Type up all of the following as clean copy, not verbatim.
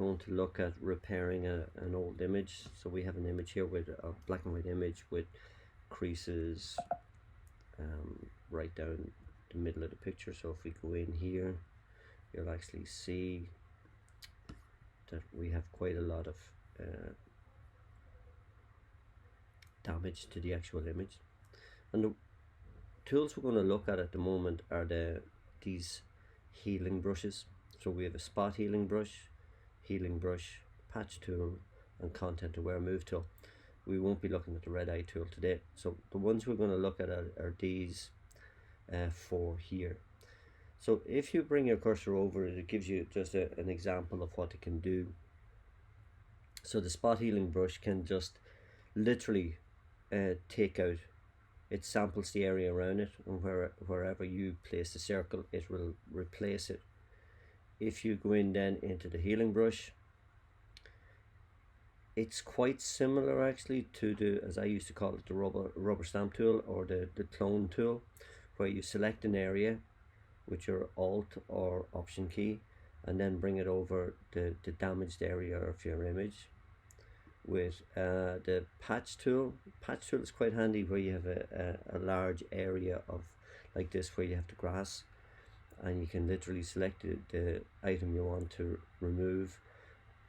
going to look at repairing an old image. So we have an image here with a black and white image with creases right down the middle of the picture. So if we go in here, you'll actually see that we have quite a lot of damage to the actual image. And the tools we're going to look at the moment are these healing brushes. So we have a spot healing brush, patch tool, and content aware move tool. We won't be looking at the red eye tool today. So the ones we're going to look at are these four here. So if you bring your cursor over it, it gives you just an example of what it can do. So the spot healing brush can just literally take out, it samples the area around it, and wherever you place the circle, it will replace it. If you go in then into the healing brush, it's quite similar actually to the, as I used to call it, the rubber stamp tool or the clone tool, where you select an area with your Alt or Option key and then bring it over the damaged area of your image. With the patch tool is quite handy where you have a large area of like this where you have the grass, and you can literally select the item you want to remove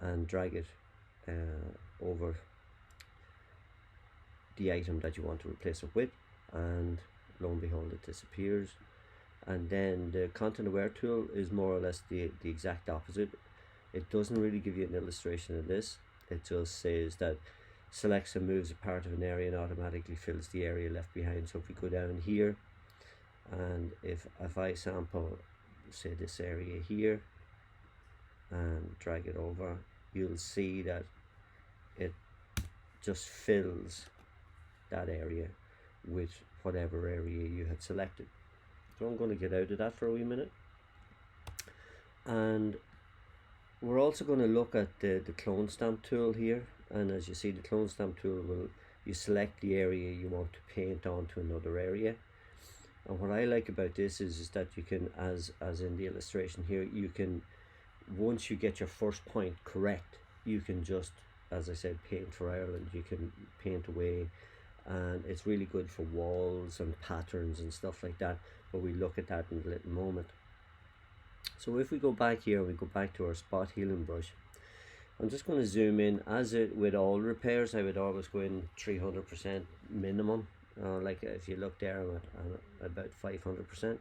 and drag it over the item that you want to replace it with, and lo and behold it disappears. And then the content aware tool is more or less the exact opposite. It doesn't really give you an illustration of this. It just says that selects and moves a part of an area and automatically fills the area left behind. So if we go down here, and if I sample, say, this area here and drag it over, you'll see that it just fills that area with whatever area you had selected. So I'm going to get out of that for a wee minute. And we're also going to look at the clone stamp tool here. And as you see, the clone stamp tool will, you select the area you want to paint onto another area. And what I like about this is that you can, as in the illustration here, you can, once you get your first point correct, you can just, as I said, paint for Ireland. You can paint away, and it's really good for walls and patterns and stuff like that, but we look at that in a little moment. So if we go back here, we go back to our spot healing brush. I'm just going to zoom in. As it with all repairs, I would always go in 300% minimum. Like if you look there, I'm at about 500%.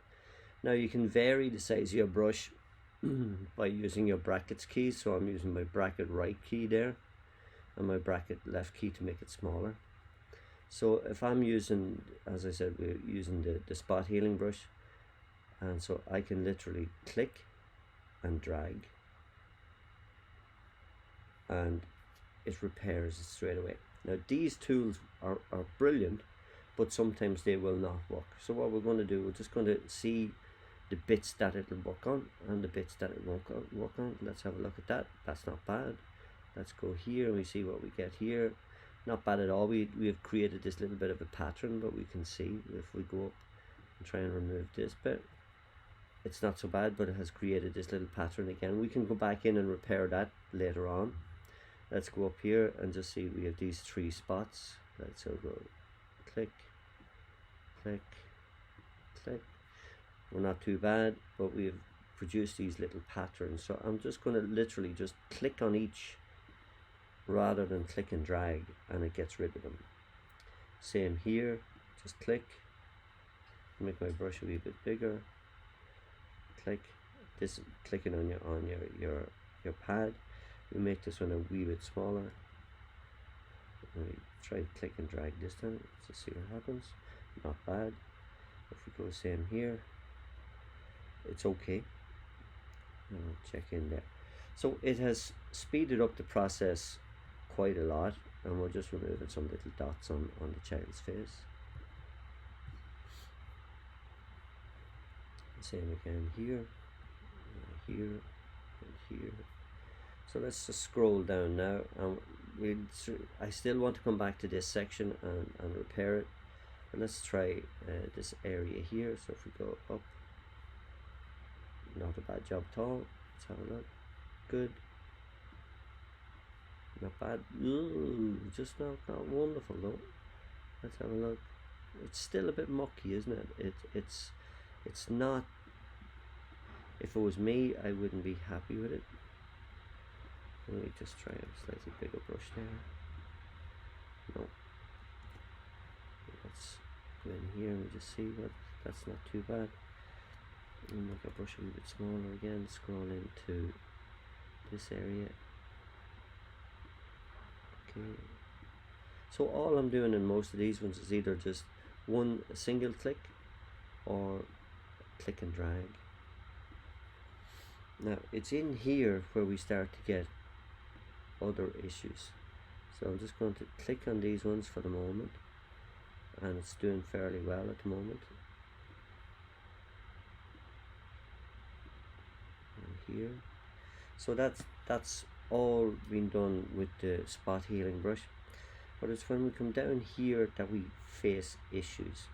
Now you can vary the size of your brush by using your brackets key. So I'm using my bracket right key there and my bracket left key to make it smaller. So if I'm using, as I said, we're using the spot healing brush, and so I can literally click and drag and it repairs it straight away. Now these tools are brilliant, but sometimes they will not work. So what we're going to do, we're just going to see the bits that it'll work on and the bits that it won't work on. Let's have a look at that. That's not bad. Let's go here and we see what we get here. Not bad at all. We have created this little bit of a pattern, but we can see if we go up and try and remove this bit, it's not so bad, but it has created this little pattern again. We can go back in and repair that later on. Let's go up here and just see we have these three spots. Let's go click, click, click. We're not too bad, but we've produced these little patterns. So I'm just going to literally just click on each rather than click and drag, and it gets rid of them. Same here, just click, make my brush a wee bit bigger, click, this clicking on your pad, we make this one a wee bit smaller. We try to click and drag this time to see what happens. Not bad. If we go same here, it's okay. Check in there. So it has speeded up the process quite a lot, and we're just removing some little dots on the child's face. Same again here, here, and here. So let's just scroll down now, and I still want to come back to this section and repair it. But let's try this area here. So if we go up, not a bad job at all. Let's have a look. Good. Not bad. Ooh, just not wonderful though. Let's have a look. It's still a bit mucky, isn't it? It's not. If it was me, I wouldn't be happy with it. Let me just try a slightly bigger brush there. No. Let's go in here and just see what. That's not too bad. And make our brush a little bit smaller again. Scroll into this area. Okay. So all I'm doing in most of these ones is either just a single click or click and drag. Now it's in here where we start to get other issues. So I'm just going to click on these ones for the moment, and it's doing fairly well at the moment. And here. So that's all been done with the spot healing brush. But it's when we come down here that we face issues,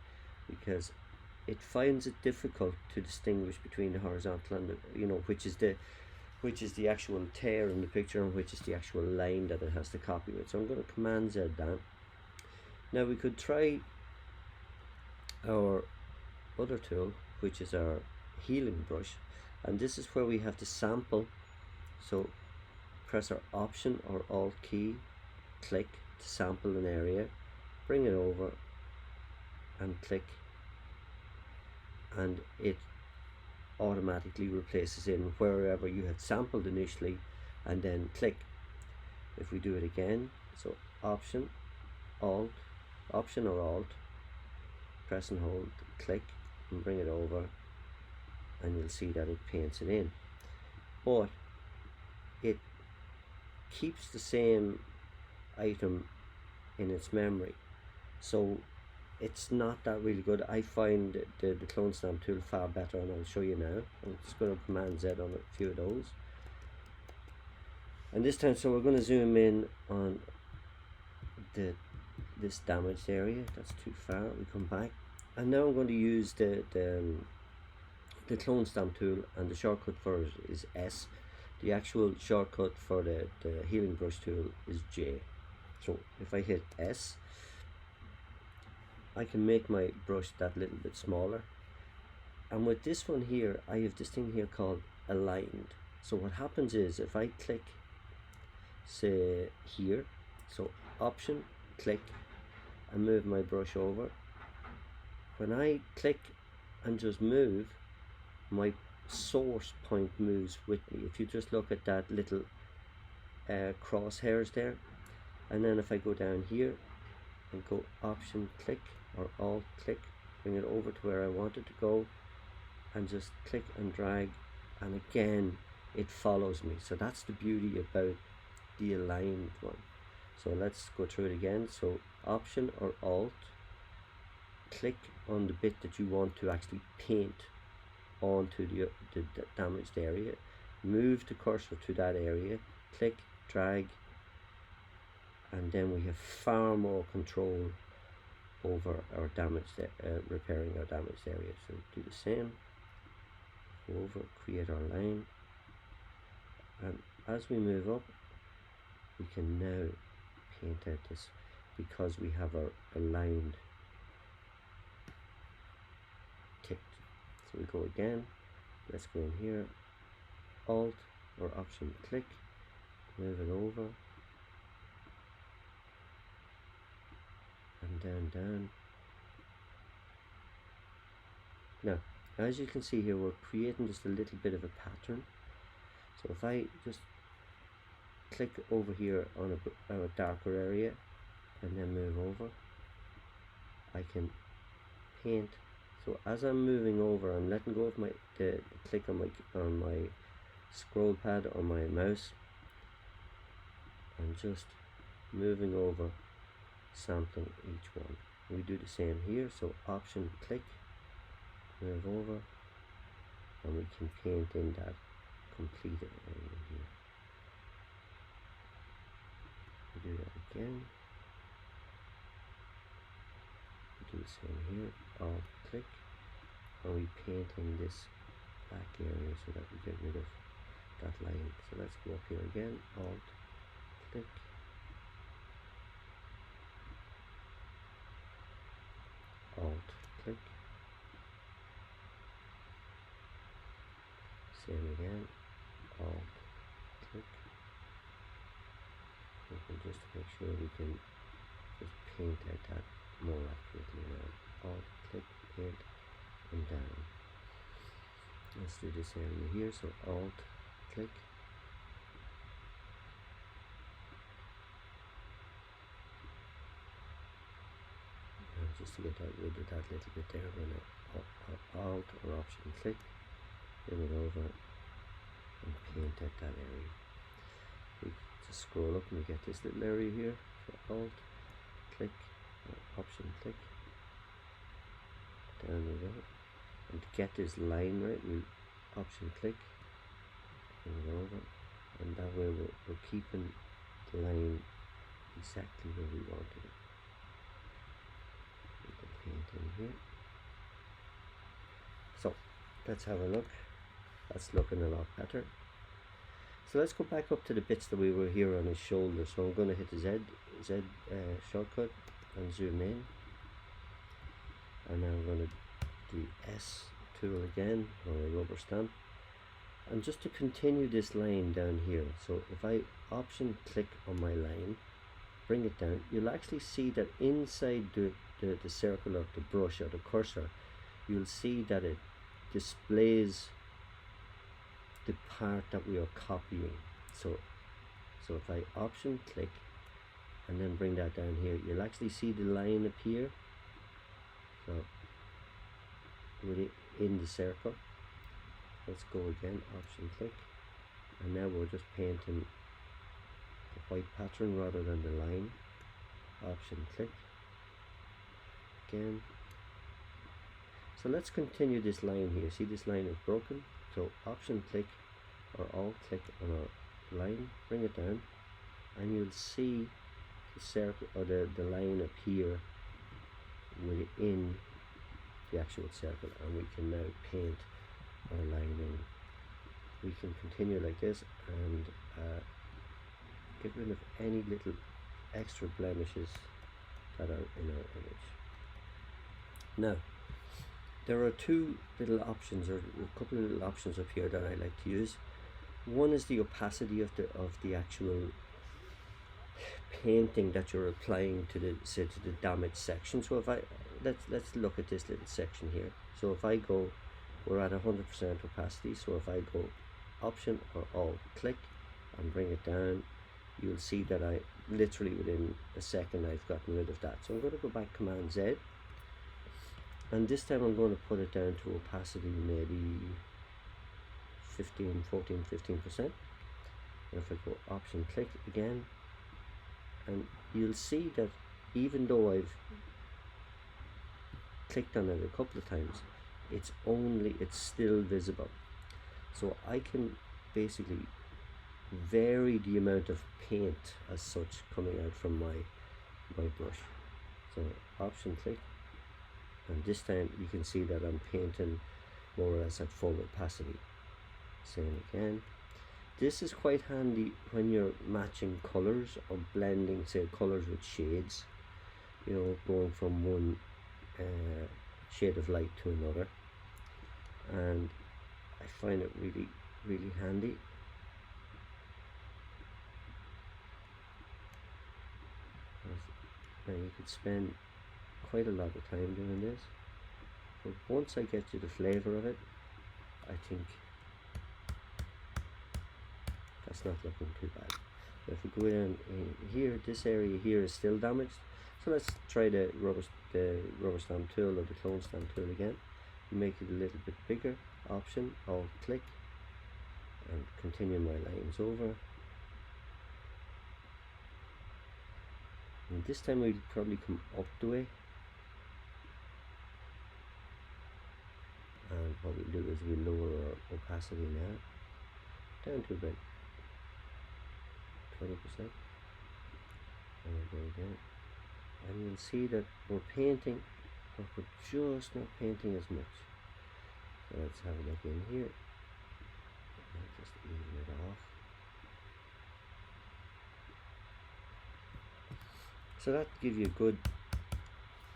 because it finds it difficult to distinguish between the horizontal and the, which is the actual tear in the picture and which is the actual line that it has to copy with. So I'm going to Command Z that. Now we could try our other tool, which is our healing brush, and this is where we have to sample. So press our Option or Alt key, click to sample an area, bring it over and click, and it automatically replaces in wherever you had sampled initially, and then click. If we do it again, so Option, Alt, Option or Alt, press and hold, click and bring it over, and you'll see that it paints it in. But it keeps the same item in its memory, so it's not that really good. I find the clone stamp tool far better, and I'll show you now. I'm just going to Command Z on a few of those, and this time, so we're going to zoom in on this damaged area. That's too far. We come back, and now I'm going to use the clone stamp tool, and the shortcut for it is S. The actual shortcut for the healing brush tool is J. So if I hit S, I can make my brush that little bit smaller. And with this one here, I have this thing here called aligned. So what happens is, if I click, say here, so Option, click, and move my brush over, when I click and just move, my source point moves with me. If you just look at that little crosshairs there, and then if I go down here and go Option, click, or Alt, click, bring it over to where I want it to go, and just click and drag, and again it follows me. So that's the beauty about the aligned one. So let's go through it again. So Option or Alt, click on the bit that you want to actually paint onto the damaged area, move the cursor to that area, click, drag, and then we have far more control over our damaged, repairing our damaged area. So do the same, go over, create our line, and as we move up, we can now paint out this, because we have our aligned ticked. So we go again, let's go in here, Alt or Option, click, move it over, and down. Now, as you can see here, we're creating just a little bit of a pattern. So if I just click over here on a darker area and then move over, I can paint. So as I'm moving over, I'm letting go of the click on my scroll pad on my mouse, and just moving over, sampling each one. We do the same here. So Option, click, move over, and we can paint in that completed area here. We do that again. We do the same here. Alt, click, and we paint in this black area so that we get rid of that line. So let's go up here again. Alt, click, Alt click, same again, Alt click. We can just make sure we can just paint out that more accurately now. Alt click, paint, and down. Let's do this area here, so Alt click, and just to get rid of that little bit there, we're going to Alt or Option click, bring it over and paint out that area. We just scroll up and we get this little area here, so Alt click or Option click, down we go. And to get this line right, we Option click, bring it over, and that way we're keeping the line exactly where we want it. We can paint in here. So let's have a look. That's looking a lot better. So let's go back up to the bits that we were here on his shoulder. So I'm going to hit the Z shortcut and zoom in, and now I'm going to do S tool again, or a rubber stamp, and just to continue this line down here. So if I Option click on my line, bring it down, you'll actually see that inside the circle of the brush or the cursor, you'll see that it displays the part that we are copying. So if I Option click and then bring that down here, you'll actually see the line appear. So in the circle, let's go again, Option click, and now we're just painting the white pattern rather than the line. Option click again. So let's continue this line here. See, this line is broken, so Option click or Alt click on our line, bring it down, and you'll see the circle or the line appear within the actual circle, and we can now paint our line in. We can continue like this and get rid of any little extra blemishes that are in our image. Now there are two little options, or a couple of little options up here that I like to use. One is the opacity of the actual painting that you're applying to the damaged section. So if I let's look at this little section here. So if I go, we're at 100% opacity, so if I go Option or Alt click and bring it down, you'll see that I literally within a second I've gotten rid of that. So I'm going to go back, Command Z, and this time I'm going to put it down to opacity maybe 15%. And if I go Option click again, and you'll see that even though I've clicked on it a couple of times, it's still visible. So I can basically vary the amount of paint as such coming out from my brush. So Option click, and this time you can see that I'm painting more or less at full opacity. Same again. This is quite handy when you're matching colors or blending, say, colors with shades, you know, going from one shade of light to another, and I find it really handy. Now you could spend quite a lot of time doing this, but once I get you the flavor of it, I think that's not looking too bad. But if we go in here, this area here is still damaged, so let's try the rubber stamp tool or the clone stamp tool again. Make it a little bit bigger. Option, Alt click, and continue my lines over. And this time we'll probably come up the way, and what we'll do is we'll lower our opacity now down to about 20%, and we'll go again, and you'll see that we're painting, but we're just not painting as much. So let's have a look in here and just even it off. So that gives you a good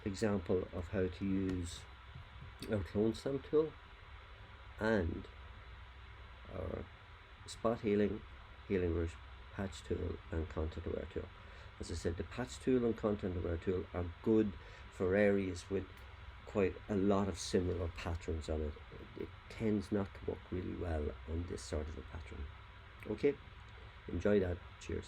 example of how to use our clone stamp tool and our spot healing brush, patch tool and content aware tool. As I said, the patch tool and content aware tool are good for areas with quite a lot of similar patterns on it. It tends not to work really well on this sort of a pattern. Okay, enjoy that. Cheers.